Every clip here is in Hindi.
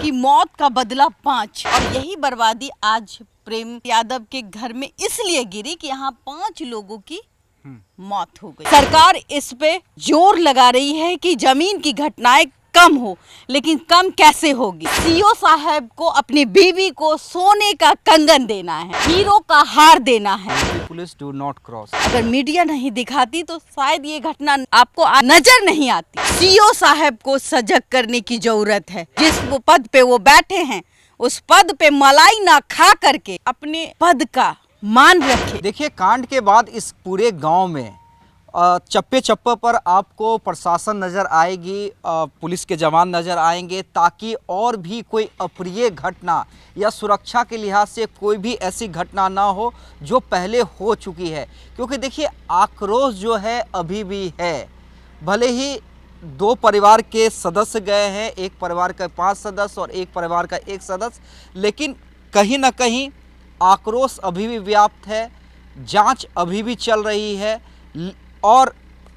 कि मौत का बदला 5। और यही बर्बादी आज प्रेम यादव के घर में इसलिए गिरी कि यहाँ 5 लोगों की मौत हो गई। सरकार इस पे जोर लगा रही है कि जमीन की घटनाएं कम हो, लेकिन कम कैसे होगी? सीओ साहब को अपनी बीवी को सोने का कंगन देना है, हीरो का हार देना है। Police do not cross. अगर मीडिया नहीं दिखाती तो शायद ये घटना आपको नजर नहीं आती। सीओ साहब को सजग करने की जरूरत है। जिस पद पे वो बैठे हैं उस पद पे मलाई ना खा करके अपने पद का मान रखे। देखिए, कांड के बाद इस पूरे गांव में चप्पे चप्पे पर आपको प्रशासन नज़र आएगी, पुलिस के जवान नज़र आएंगे, ताकि और भी कोई अप्रिय घटना या सुरक्षा के लिहाज से कोई भी ऐसी घटना ना हो जो पहले हो चुकी है। क्योंकि देखिए, आक्रोश जो है अभी भी है। भले ही 2 परिवार के सदस्य गए हैं, एक परिवार का 5 सदस्य और एक परिवार का 1 सदस्य, लेकिन कहीं ना कहीं आक्रोश अभी भी व्याप्त है। जांच अभी भी चल रही है और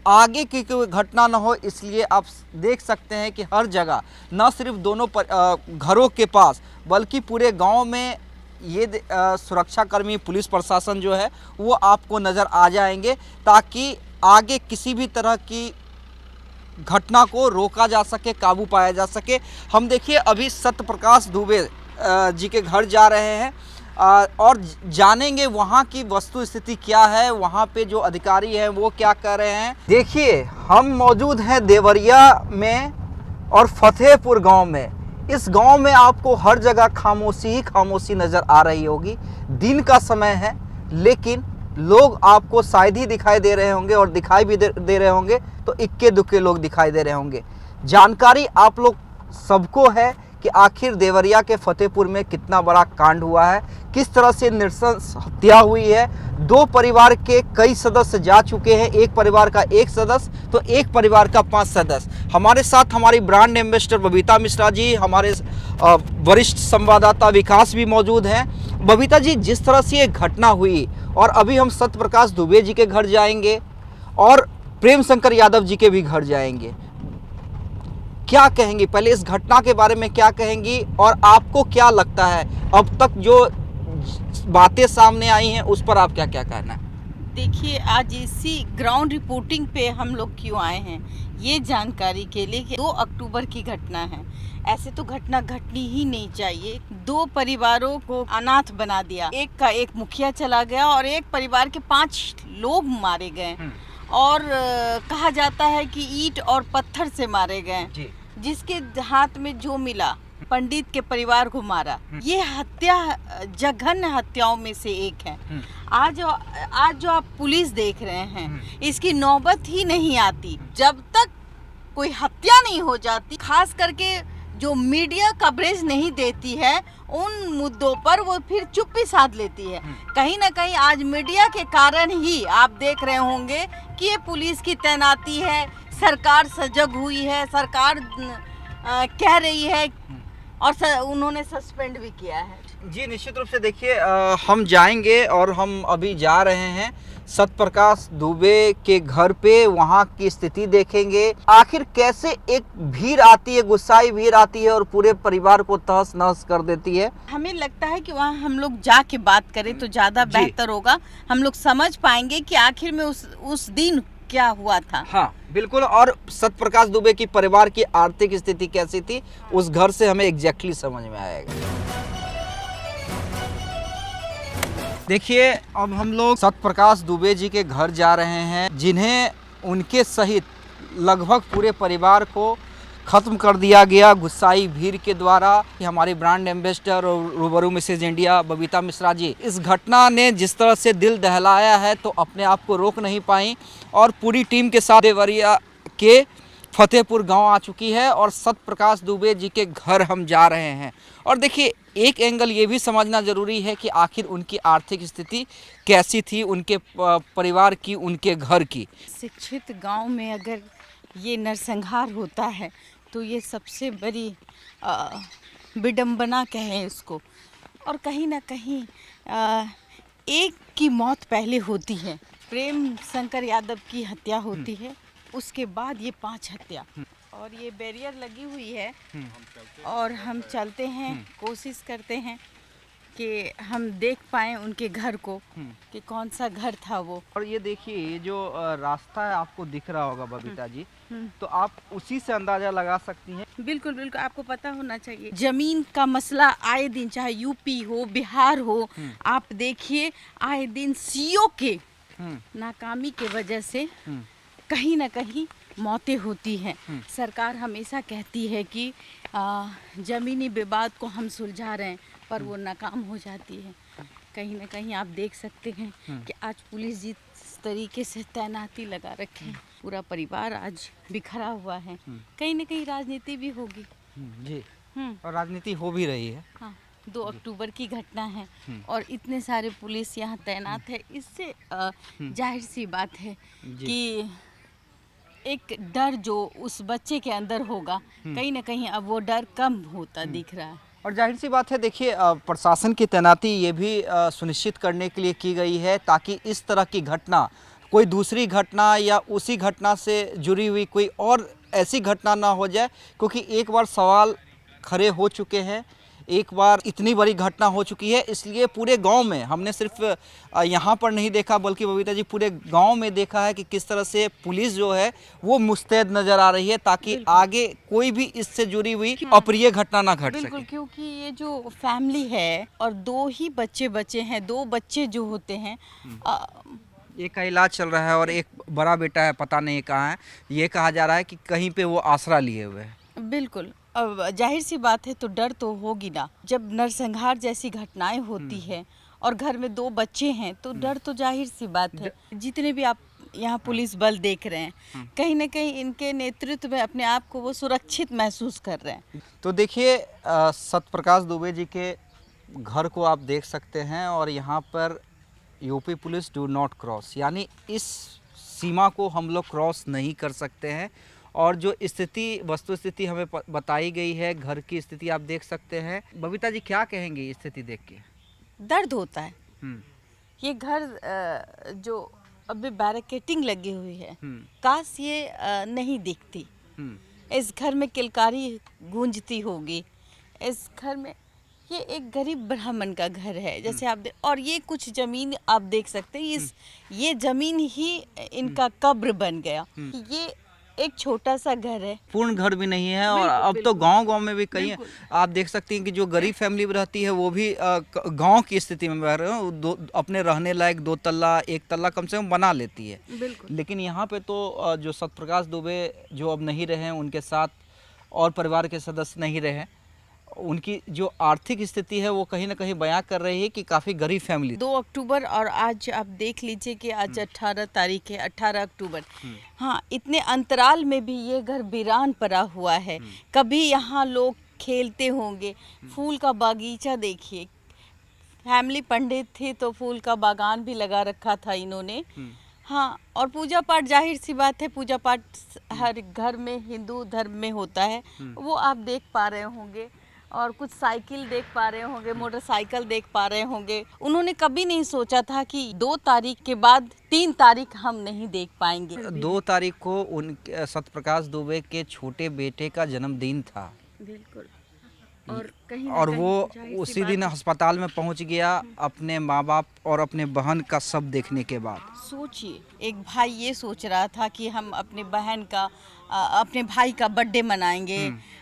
आगे की कोई घटना न हो, इसलिए आप देख सकते हैं कि हर जगह न सिर्फ दोनों घरों के पास बल्कि पूरे गांव में ये सुरक्षाकर्मी, पुलिस प्रशासन जो है वो आपको नज़र आ जाएंगे, ताकि आगे किसी भी तरह की घटना को रोका जा सके, काबू पाया जा सके। हम देखिए अभी सत्यप्रकाश दुबे जी के घर जा रहे हैं और जानेंगे वहाँ की वस्तु स्थिति क्या है, वहाँ पे जो अधिकारी हैं वो क्या कर रहे हैं। देखिए, हम मौजूद हैं देवरिया में और फतेहपुर गांव में। इस गांव में आपको हर जगह खामोशी ही खामोशी नज़र आ रही होगी। दिन का समय है, लेकिन लोग आपको शायद ही दिखाई दे रहे होंगे, और दिखाई भी दे रहे होंगे तो इक्के दुक्के लोग दिखाई दे रहे होंगे। जानकारी आप लोग सबको है कि आखिर देवरिया के फतेहपुर में कितना बड़ा कांड हुआ है, किस तरह से नृशंस हत्या हुई है। 2 परिवार के कई सदस्य जा चुके हैं, एक परिवार का 1 सदस्य तो एक परिवार का 5 सदस्य। हमारे साथ हमारी ब्रांड एम्बेसडर बबीता मिश्रा जी, हमारे वरिष्ठ संवाददाता विकास भी मौजूद हैं। बबीता जी, जिस तरह से ये घटना हुई, और अभी हम सत्यप्रकाश दुबे जी के घर जाएंगे और प्रेम शंकर यादव जी के भी घर जाएंगे, क्या कहेंगी? पहले इस घटना के बारे में क्या कहेंगी, और आपको क्या लगता है अब तक जो बातें सामने आई हैं उस पर आप क्या क्या कहना है? देखिए, आज इसी ग्राउंड रिपोर्टिंग पे हम लोग क्यों आए हैं, ये जानकारी के लिए कि 2 अक्टूबर की घटना है। ऐसे तो घटना घटनी ही नहीं चाहिए। 2 परिवारों को अनाथ बना दिया, एक का एक मुखिया चला गया और एक परिवार के 5 लोग मारे गए। और कहा जाता है कि ईंट और पत्थर से मारे गए। जिसके हाथ में जो मिला, पंडित के परिवार को मारा। ये हत्या जघन्य हत्याओं में से एक है। आज जो आप पुलिस देख रहे हैं, इसकी नौबत ही नहीं आती जब तक कोई हत्या नहीं हो जाती। खास करके जो मीडिया कवरेज नहीं देती है उन मुद्दों पर वो फिर चुप्पी साध लेती है। कहीं ना कहीं आज मीडिया के कारण ही आप देख रहे होंगे कि ये पुलिस की तैनाती है, सरकार सजग हुई है, सरकार कह रही है, और उन्होंने सस्पेंड भी किया है। जी, निश्चित रूप से। देखिए, हम जाएंगे और हम अभी जा रहे हैं सत्यप्रकाश दुबे के घर पे, वहाँ की स्थिति देखेंगे। आखिर कैसे एक भीड़ आती है, गुस्साई भीड़ आती है और पूरे परिवार को तहस नहस कर देती है। हमें लगता है कि वहाँ हम लोग जाके बात करें तो ज़्यादा बेहतर होगा। हम लोग समझ पाएंगे कि आखिर में उस दिन क्या हुआ था। हाँ, बिल्कुल। और सत्यप्रकाश दुबे की परिवार की आर्थिक स्थिति कैसी थी, उस घर से हमें एग्जैक्टली समझ में आएगा। देखिए, अब हम लोग सत्यप्रकाश दुबे जी के घर जा रहे हैं, जिन्हें उनके सहित लगभग पूरे परिवार को ख़त्म कर दिया गया गुस्साई भीड़ के द्वारा। हमारी ब्रांड एम्बेसडर और रूबरू मिसेज इंडिया बबीता मिश्रा जी, इस घटना ने जिस तरह से दिल दहलाया है तो अपने आप को रोक नहीं पाई और पूरी टीम के साथ देवरिया के फतेहपुर गांव आ चुकी है और सत्यप्रकाश दुबे जी के घर हम जा रहे हैं। और देखिए, एक एंगल ये भी समझना ज़रूरी है कि आखिर उनकी आर्थिक स्थिति कैसी थी, उनके परिवार की, उनके घर की। शिक्षित गांव में अगर ये नरसंहार होता है तो ये सबसे बड़ी विडंबना कहें इसको। और कहीं ना कहीं एक की मौत पहले होती है, प्रेम शंकर यादव की हत्या होती है, उसके बाद ये 5 हत्या। और ये बैरियर लगी हुई है और हम चलते हैं, कोशिश करते हैं कि हम देख पाएं उनके घर को कि कौन सा घर था वो। और ये देखिए, ये जो रास्ता है आपको दिख रहा होगा बबीता जी, तो आप उसी से अंदाजा लगा सकती हैं। बिल्कुल बिल्कुल, आपको पता होना चाहिए जमीन का मसला आए दिन, चाहे यूपी हो बिहार हो, आप देखिए आए दिन सीओ के नाकामी के वजह से कहीं ना कहीं मौतें होती हैं। सरकार हमेशा कहती है कि ज़मीनी विवाद को हम सुलझा रहे हैं, पर वो नाकाम हो जाती है। कहीं ना कहीं आप देख सकते हैं कि आज पुलिस जिस तरीके से तैनाती लगा रखे हैं, पूरा परिवार आज बिखरा हुआ है। कहीं ना कहीं राजनीति भी होगी जी, और राजनीति हो भी रही है। हाँ, 2 अक्टूबर की घटना है और इतने सारे पुलिस यहाँ तैनात है, इससे जाहिर सी बात है कि एक डर जो उस बच्चे के अंदर होगा, कहीं ना कहीं अब वो डर कम होता दिख रहा है। और जाहिर सी बात है, देखिए प्रशासन की तैनाती ये भी सुनिश्चित करने के लिए की गई है ताकि इस तरह की घटना, कोई दूसरी घटना या उसी घटना से जुड़ी हुई कोई और ऐसी घटना ना हो जाए, क्योंकि एक बार सवाल खड़े हो चुके हैं, एक बार इतनी बड़ी घटना हो चुकी है। इसलिए पूरे गांव में, हमने सिर्फ यहाँ पर नहीं देखा बल्कि बबीता जी पूरे गांव में देखा है कि किस तरह से पुलिस जो है वो मुस्तैद नज़र आ रही है ताकि आगे कोई भी इससे जुड़ी हुई अप्रिय घटना ना घट बिल्कुल, सके। क्योंकि ये जो फैमिली है और 2 ही बच्चे बचे हैं, 2 बच्चे जो होते हैं, एक का इलाज चल रहा है और एक बड़ा बेटा है, पता नहीं कहाँ है। ये कहा जा रहा है कि कहीं पे वो आसरा लिए हुए है। बिल्कुल, अब जाहिर सी बात है तो डर तो होगी ना। जब नरसंहार जैसी घटनाएं होती है और घर में 2 बच्चे हैं तो डर तो जाहिर सी बात है। जितने भी आप यहाँ पुलिस बल देख रहे हैं, कहीं ना कहीं इनके नेतृत्व में अपने आप को वो सुरक्षित महसूस कर रहे हैं। तो देखिए, सत्यप्रकाश दुबे जी के घर को आप देख सकते हैं और यहाँ पर UP police do not cross, यानी इस सीमा को हम लोग क्रॉस नहीं कर सकते हैं। और जो स्थिति, वस्तु स्थिति हमें बताई गई है, घर की स्थिति आप देख सकते हैं। बबीता जी क्या कहेंगे ये स्थिति देख के? दर्द होता है। ये घर जो अभी बैरिकेटिंग लगी हुई है, काश ये नहीं दिखती। इस घर में किलकारी गूंजती होगी। इस घर में, ये एक गरीब ब्राह्मण का घर है जैसे आप और ये कुछ जमीन आप देख सकते हैं, ये जमीन ही इनका कब्र बन गया। ये एक छोटा सा घर है, पूर्ण घर भी नहीं है। और अब तो गांव में भी कई आप देख सकती हैं कि जो गरीब फैमिली रहती है वो भी गांव की स्थिति में रह रहे हो, अपने रहने लायक 2 तल्ला 1 तल्ला कम से कम बना लेती है। लेकिन यहाँ पे तो जो सत्यप्रकाश दुबे जो अब नहीं रहे, उनके साथ और परिवार के सदस्य नहीं रहे, उनकी जो आर्थिक स्थिति है वो कहीं ना कहीं बयां कर रही है कि काफ़ी गरीब फैमिली। 2 अक्टूबर और आज आप देख लीजिए कि आज 18 तारीख है, 18 अक्टूबर। हाँ, इतने अंतराल में भी ये घर वीरान पड़ा हुआ है। कभी यहाँ लोग खेलते होंगे। फूल का बागीचा देखिए, फैमिली पंडित थी तो फूल का बागान भी लगा रखा था इन्होंने। हाँ, और पूजा पाठ, जाहिर सी बात है पूजा पाठ हर घर में हिंदू धर्म में होता है, वो आप देख पा रहे होंगे। और कुछ साइकिल देख पा रहे होंगे, मोटरसाइकिल देख पा रहे होंगे। उन्होंने कभी नहीं सोचा था कि 2 तारीख के बाद 3 तारीख हम नहीं देख पाएंगे। 2 तारीख को उन सत्यप्रकाश दुबे के छोटे बेटे का जन्मदिन था। बिल्कुल, और कहीं और वो उसी दिन अस्पताल में पहुंच गया अपने माँ बाप और अपने बहन का सब देखने के बाद। सोचिए, एक भाई ये सोच रहा था कि हम अपने बहन का, अपने भाई का बर्थडे मनाएंगे।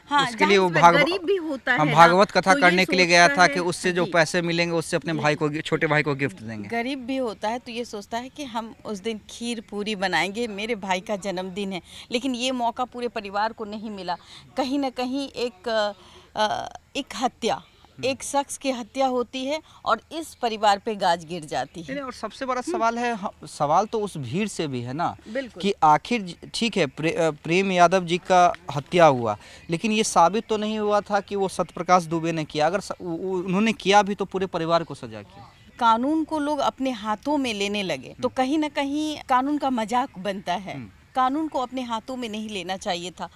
हाँ, उसके लिए वो गरीब भी होता है, भागवत कथा तो करने के लिए गया था कि उससे जो जी, पैसे मिलेंगे उससे अपने भाई को, छोटे भाई को गिफ्ट देंगे। गरीब भी होता है तो ये सोचता है कि हम उस दिन खीर पूरी बनाएंगे, मेरे भाई का जन्मदिन है। लेकिन ये मौका पूरे परिवार को नहीं मिला। कहीं ना कहीं एक हत्या, एक शख्स की हत्या होती है और इस परिवार पे गाज गिर जाती है। और सबसे बड़ा सवाल है, सवाल तो उस भीड़ से भी है ना, बिल्कुल, कि आखिर ठीक है प्रेम यादव जी का हत्या हुआ, लेकिन ये साबित तो नहीं हुआ था कि वो सत्यप्रकाश दुबे ने किया। अगर उन्होंने किया भी तो पूरे परिवार को सजा किया। कानून को लोग अपने हाथों में लेने लगे तो कहीं ना कहीं कानून का मजाक बनता है। कानून को अपने हाथों में नहीं लेना चाहिए था।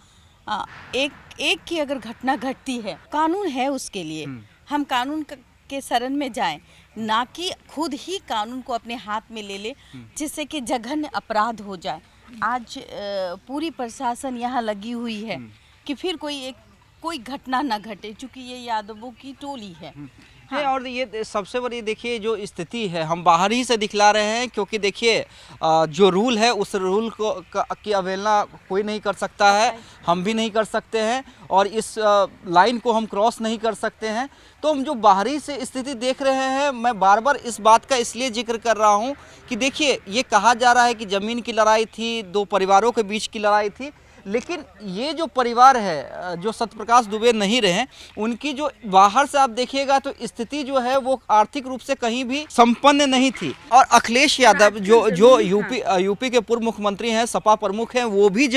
एक की अगर घटना घटती है, कानून है उसके लिए, हम कानून के शरण में जाएं, ना कि खुद ही कानून को अपने हाथ में ले ले जिससे कि जघन्य अपराध हो जाए। आज पूरी प्रशासन यहाँ लगी हुई है कि फिर कोई घटना न घटे, क्योंकि ये यादवों की टोली है। है और ये सबसे बड़ी देखिए जो स्थिति है हम बाहर ही से दिखला रहे हैं, क्योंकि देखिए जो रूल है उस रूल की अवहेलना कोई नहीं कर सकता है, हम भी नहीं कर सकते हैं और इस लाइन को हम क्रॉस नहीं कर सकते हैं। तो हम जो बाहरी से स्थिति देख रहे हैं, मैं बार बार इस बात का इसलिए जिक्र कर रहा हूं कि देखिए ये कहा जा रहा है कि ज़मीन की लड़ाई थी, दो परिवारों के बीच की लड़ाई थी, लेकिन ये जो परिवार है जो सत्यप्रकाश दुबे नहीं रहे, उनकी जो बाहर से आप देखिएगा तो स्थिति जो है वो आर्थिक रूप से कहीं भी संपन्न नहीं थी। और अखिलेश यादव जो यूपी के पूर्व मुख्यमंत्री हैं, सपा प्रमुख हैं, वो भी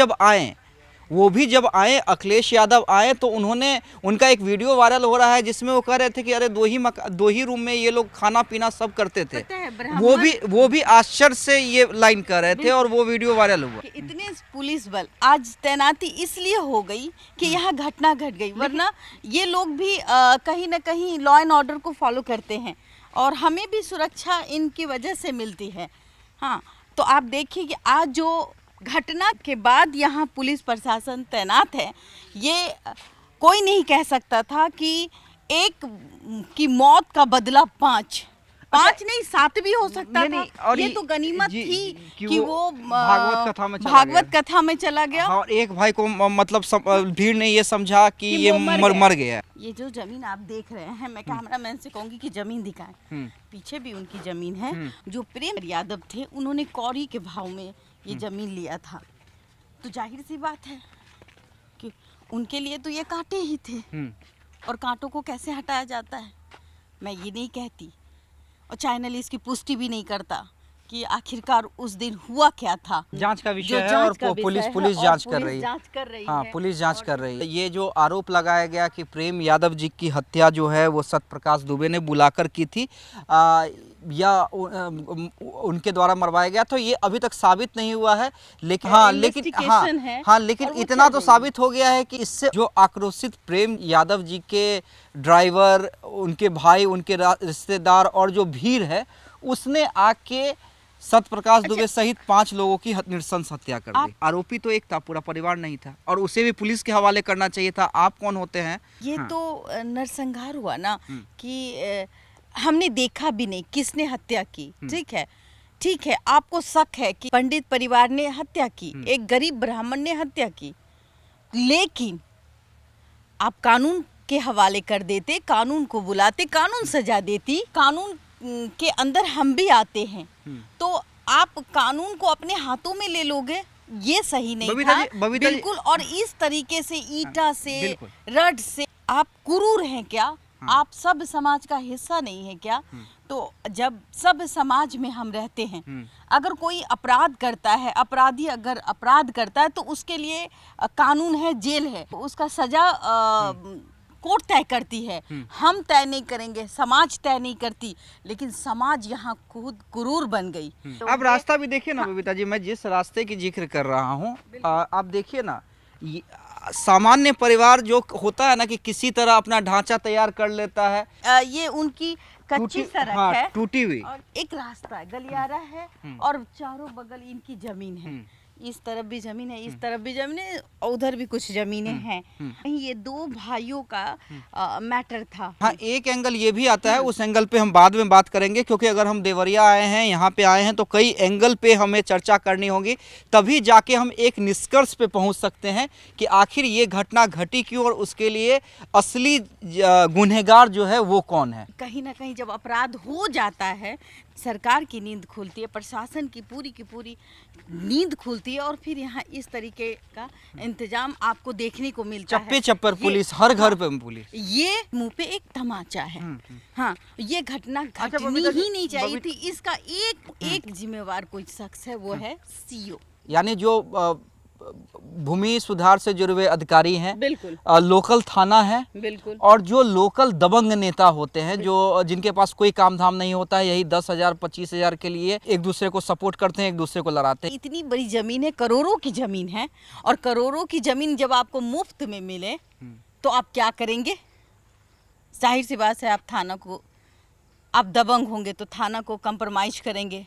जब आए अखिलेश यादव आए तो उनका एक वीडियो वायरल हो रहा है जिसमें वो कह रहे थे कि अरे दो ही रूम में ये लोग खाना पीना सब करते थे। वो भी आश्चर्य से ये लाइन कर रहे थे और वो वीडियो वायरल हुआ। इतने पुलिस बल आज तैनाती इसलिए हो गई कि यहाँ घटना घट गई, वरना ये लोग भी कहीं ना कहीं लॉ एंड ऑर्डर को फॉलो करते हैं और हमें भी सुरक्षा इनकी वजह से मिलती है। हाँ, तो आप देखिए कि आज जो घटना के बाद यहाँ पुलिस प्रशासन तैनात है, ये कोई नहीं कह सकता था कि एक की मौत का बदला पांच नहीं 7 भी हो सकता था। और ये तो गनीमत थी कि वो भागवत कथा में चला गया और एक भाई को मतलब भीड़ ने ये समझा कि ये मर गया। ये जो जमीन आप देख रहे हैं, मैं कैमरामैन से कहूंगी कि जमीन दिखाएं। पीछे भी उनकी जमीन है। जो प्रेम यादव थे, उन्होंने कौड़ी के भाव में ये जमीन लिया था, तो जाहिर सी बात है कि उनके लिए तो ये कांटे ही थे और कांटों को कैसे हटाया जाता है मैं ये नहीं कहती, और चैनल इसकी पुष्टि भी नहीं करता कि आखिरकार उस दिन हुआ क्या था। जांच का विषय है और पुलिस जांच कर रही है। हाँ, पुलिस जांच कर रही है। ये जो आरोप लगाया गया कि प्रेम यादव जी की हत्या जो है वो सत्यप्रकाश दुबे ने बुलाकर की थी या उनके द्वारा मरवाया गया, तो ये अभी तक साबित नहीं हुआ है। लेकिन इतना तो साबित हो गया है कि इससे जो आक्रोशित प्रेम यादव जी के ड्राइवर, उनके भाई, उनके रिश्तेदार और जो भीड़ है, उसने आके सत्यप्रकाश दुबे सहित 5 लोगों की नृशंस हत्या कर दी। आरोपी तो एक था, पूरा परिवार नहीं था, और उसे भी पुलिस के हवाले करना चाहिए था। आप कौन होते हैं? ये तो नरसंहार हुआ ना कि हमने देखा भी नहीं किसने हत्या की। ठीक है, आपको शक है कि पंडित परिवार ने हत्या की, एक गरीब ब्राह्मण ने हत्या की, लेकिन आप कानून के हवाले कर देते, कानून को बुलाते, कानून सजा देती। कानून के अंदर हम भी आते हैं, तो आप कानून को अपने हाथों में ले लोगे, ये सही नहीं था बिल्कुल। और इस तरीके से ईटा से, रड से आप क्रूर हैं क्या? आप सब समाज का हिस्सा नहीं है क्या? तो जब सब समाज में हम रहते हैं, अगर कोई अपराध करता है, अपराधी अगर अपराध करता है, तो उसके लिए कानून है, जेल है, उसका सजा कोर्ट तय करती है। हम तय नहीं करेंगे, समाज तय नहीं करती, लेकिन समाज यहाँ खुद क्रूर बन गई। अब रास्ता भी देखिए ना बबीता जी, मैं जिस रास्ते की जिक्र कर रहा हूँ, आप देखिए ना, सामान्य परिवार जो होता है ना कि किसी तरह अपना ढांचा तैयार कर लेता है। ये उनकी कच्ची सड़क है, टूटी हुई, और एक रास्ता है, गलियारा है, और चारों बगल इनकी जमीन है। इस तरफ भी जमीन है, इस तरफ भी जमीन है, और उधर भी कुछ जमीनें हैं। ये 2 भाइयों का मैटर था। हाँ, एक एंगल ये भी आता है, उस एंगल पे हम बाद में बात करेंगे, क्योंकि अगर हम देवरिया आए हैं, यहाँ पे आए हैं, तो कई एंगल पे हमें चर्चा करनी होगी, तभी जाके हम एक निष्कर्ष पे पहुँच सकते हैं कि आखिर ये घटना घटी क्यों और उसके लिए असली गुनहगार जो है वो कौन है। कहीं ना कहीं जब अपराध हो जाता है, सरकार की नींद खुलती है, प्रशासन की पूरी नींद खुलती है, और फिर यहाँ इस तरीके का इंतजाम आपको देखने को मिलता है। चप्पे चप्पर पुलिस, हर घर पे पुलिस। ये मुंह पे एक तमाचा है। हाँ, ये घटना घटनी ही नहीं चाहिए थी। इसका एक जिम्मेवार कोई शख्स है, वो है सीओ, यानी जो भूमि सुधार से जुड़े हुए अधिकारी हैं, बिल्कुल, लोकल थाना है, बिल्कुल, और जो लोकल दबंग नेता होते हैं, जो जिनके पास कोई काम धाम नहीं होता है, यही 10,000 25,000 के लिए एक दूसरे को सपोर्ट करते हैं, एक दूसरे को लड़ाते हैं। इतनी बड़ी जमीन है, करोड़ों की जमीन है, और करोड़ों की जमीन जब आपको मुफ्त में मिले तो आप क्या करेंगे? जाहिर सी बात है, आप दबंग होंगे तो थाना को कंप्रोमाइज करेंगे,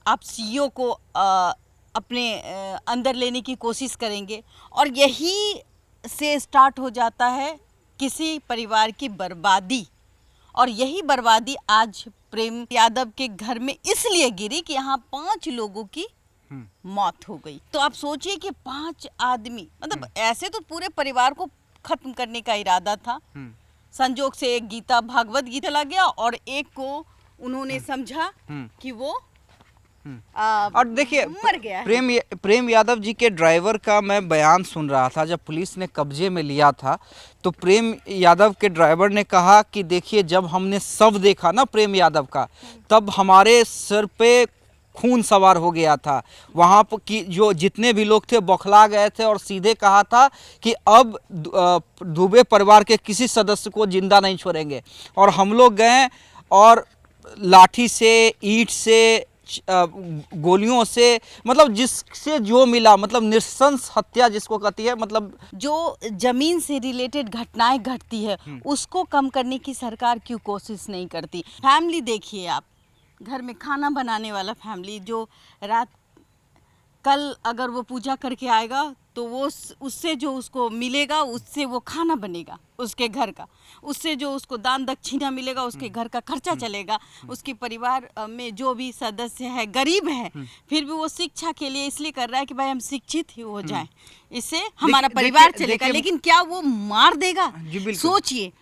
आप सीईओ को अपने अंदर लेने की कोशिश करेंगे और यही से स्टार्ट हो जाता है किसी परिवार की बर्बादी। और यही बर्बादी आज प्रेम यादव के घर में इसलिए गिरी कि यहाँ 5 लोगों की मौत हो गई। तो आप सोचिए कि 5 आदमी, मतलब ऐसे तो पूरे परिवार को खत्म करने का इरादा था। संजोग से एक गीता भागवत गीता चला गया और एक को उन्होंने समझा कि वो और देखिए मर गया है। प्रेम यादव जी के ड्राइवर का मैं बयान सुन रहा था जब पुलिस ने कब्जे में लिया था, तो प्रेम यादव के ड्राइवर ने कहा कि देखिए जब हमने शव देखा ना प्रेम यादव का, तब हमारे सिर पे खून सवार हो गया था। वहाँ पर की जो जितने भी लोग थे बौखला गए थे और सीधे कहा था कि अब दुबे परिवार के किसी सदस्य को जिंदा नहीं छोड़ेंगे। और हम लोग गए और लाठी से, ईंट से, गोलियों से, मतलब जिससे जो मिला, मतलब नृशंस हत्या जिसको कहती है, मतलब जो जमीन से रिलेटेड घटनाएं घटती है उसको कम करने की सरकार क्यों कोशिश नहीं करती। फैमिली देखिए आप, घर में खाना बनाने वाला फैमिली जो रात कल अगर वो पूजा करके आएगा तो वो उससे जो उसको मिलेगा उससे वो खाना बनेगा उसके घर का, उससे जो उसको दान दक्षिणा मिलेगा उसके घर का खर्चा चलेगा। उसके परिवार में जो भी सदस्य है गरीब है फिर भी वो शिक्षा के लिए इसलिए कर रहा है कि भाई हम शिक्षित ही हो जाएं, इससे हमारा परिवार चलेगा। लेकिन क्या वो मार देगा? सोचिए,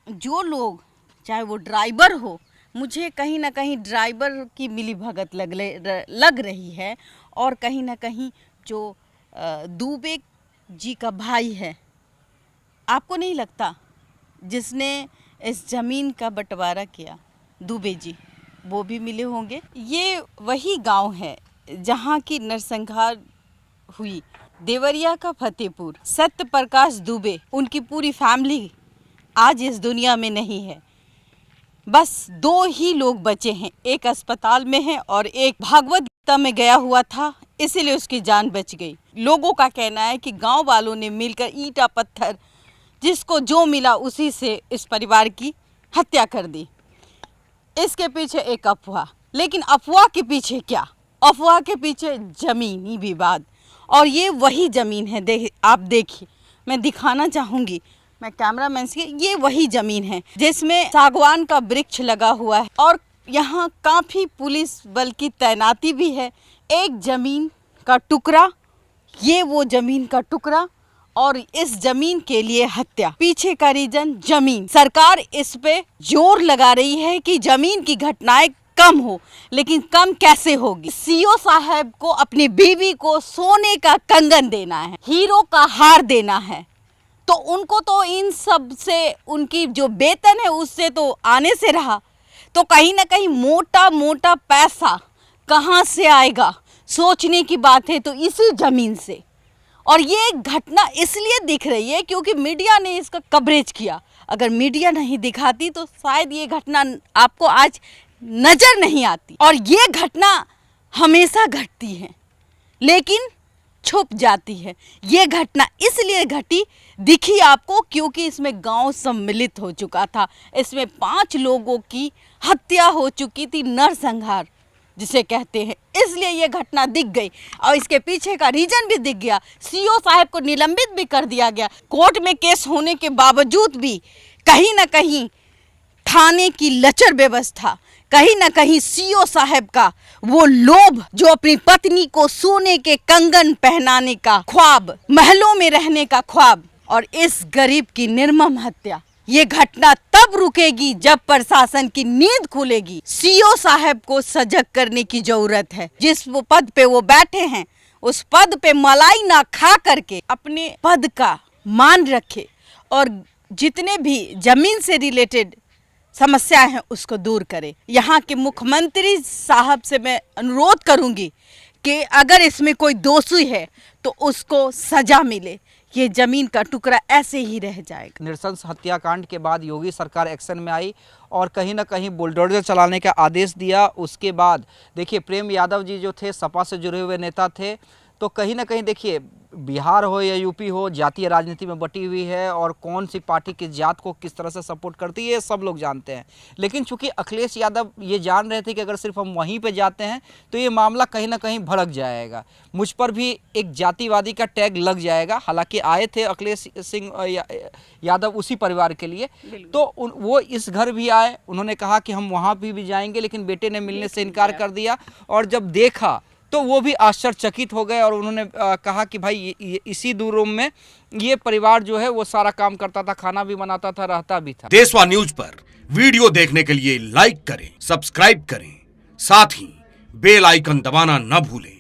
जो लोग चाहे वो ड्राइवर हो, मुझे कहीं ना कहीं ड्राइवर की मिलीभगत लग रही है और कहीं ना कहीं जो दुबे जी का भाई है, आपको नहीं लगता जिसने इस ज़मीन का बंटवारा किया, दुबे जी, वो भी मिले होंगे? ये वही गांव है जहां की नरसंहार हुई, देवरिया का फतेहपुर। सत्य प्रकाश दुबे, उनकी पूरी फैमिली आज इस दुनिया में नहीं है। बस 2 ही लोग बचे हैं, एक अस्पताल में है और एक भागवत गीता में गया हुआ था, इसीलिए उसकी जान बच गई। लोगों का कहना है कि गांव वालों ने मिलकर ईंटा पत्थर जिसको जो मिला उसी से इस परिवार की हत्या कर दी। इसके पीछे एक अफवाह, लेकिन अफवाह के पीछे क्या? अफवाह के पीछे जमीनी विवाद, और ये वही ज़मीन है। आप देखिए, मैं दिखाना चाहूँगी, मैं कैमरामैन से, ये वही ज़मीन है जिसमें सागवान का वृक्ष लगा हुआ है और यहाँ काफ़ी पुलिस बल की तैनाती भी है। एक ज़मीन का टुकड़ा, ये वो ज़मीन का टुकड़ा, और इस ज़मीन के लिए हत्या। पीछे का रीजन ज़मीन। सरकार इस पे जोर लगा रही है कि ज़मीन की घटनाएं कम हो, लेकिन कम कैसे होगी? सीओ साहब को अपनी बीवी को सोने का कंगन देना है, हीरो का हार देना है, तो उनको तो इन सब से उनकी जो वेतन है उससे तो आने से रहा, तो कहीं ना कहीं मोटा मोटा पैसा कहाँ से आएगा? सोचने की बात है। तो इसी ज़मीन से, और ये घटना इसलिए दिख रही है क्योंकि मीडिया ने इसका कवरेज किया। अगर मीडिया नहीं दिखाती तो शायद ये घटना आपको आज नज़र नहीं आती। और ये घटना हमेशा घटती है लेकिन छुप जाती है। ये घटना इसलिए घटी, दिखी आपको, क्योंकि इसमें गांव सम्मिलित हो चुका था। इसमें 5 लोगों की हत्या हो चुकी थी, नरसंहार जिसे कहते हैं, इसलिए ये घटना दिख गई और इसके पीछे का रीजन भी दिख गया। सीओ साहब को निलंबित भी कर दिया गया। कोर्ट में केस होने के बावजूद भी कहीं ना कहीं थाने की लचर व्यवस्था, कहीं ना कहीं सीओ साहब का वो लोभ, जो अपनी पत्नी को सोने के कंगन पहनाने का ख्वाब, महलों में रहने का ख्वाब, और इस गरीब की निर्मम हत्या, ये घटना तब रुकेगी जब प्रशासन की नींद खुलेगी। सीओ साहब को सजग करने की जरूरत है। जिस वो पद पे वो बैठे हैं, उस पद पे मलाई ना खा करके अपने पद का मान रखे और जितने भी जमीन से रिलेटेड समस्या है उसको दूर करे। यहाँ के मुख्यमंत्री साहब से मैं अनुरोध करूंगी कि अगर इसमें कोई दोषी है तो उसको सजा मिले, ये जमीन का टुकड़ा ऐसे ही रह जाएगा। नृशंस हत्याकांड के बाद योगी सरकार एक्शन में आई और कहीं ना कहीं बुलडोजर चलाने का आदेश दिया। उसके बाद देखिए, प्रेम यादव जी जो थे सपा से जुड़े हुए नेता थे, तो कहीं ना कहीं देखिए बिहार हो या यूपी हो, जातीय राजनीति में बटी हुई है और कौन सी पार्टी किस जात को किस तरह से सपोर्ट करती है ये सब लोग जानते हैं। लेकिन चूंकि अखिलेश यादव ये जान रहे थे कि अगर सिर्फ हम वहीं पे जाते हैं तो ये मामला कहीं ना कहीं भड़क जाएगा, मुझ पर भी एक जातिवादी का टैग लग जाएगा। हालांकि आए थे अखिलेश सिंह यादव उसी परिवार के लिए, तो वो इस घर भी आए, उन्होंने कहा कि हम वहाँ भी जाएंगे, लेकिन बेटे ने मिलने से इनकार कर दिया। और जब देखा तो वो भी आश्चर्यचकित हो गए और उन्होंने कहा कि भाई इसी 2 रूम में ये परिवार जो है वो सारा काम करता था, खाना भी बनाता था, रहता भी था। देशवा न्यूज पर वीडियो देखने के लिए लाइक करें, सब्सक्राइब करें, साथ ही बेल आइकन दबाना न भूलें।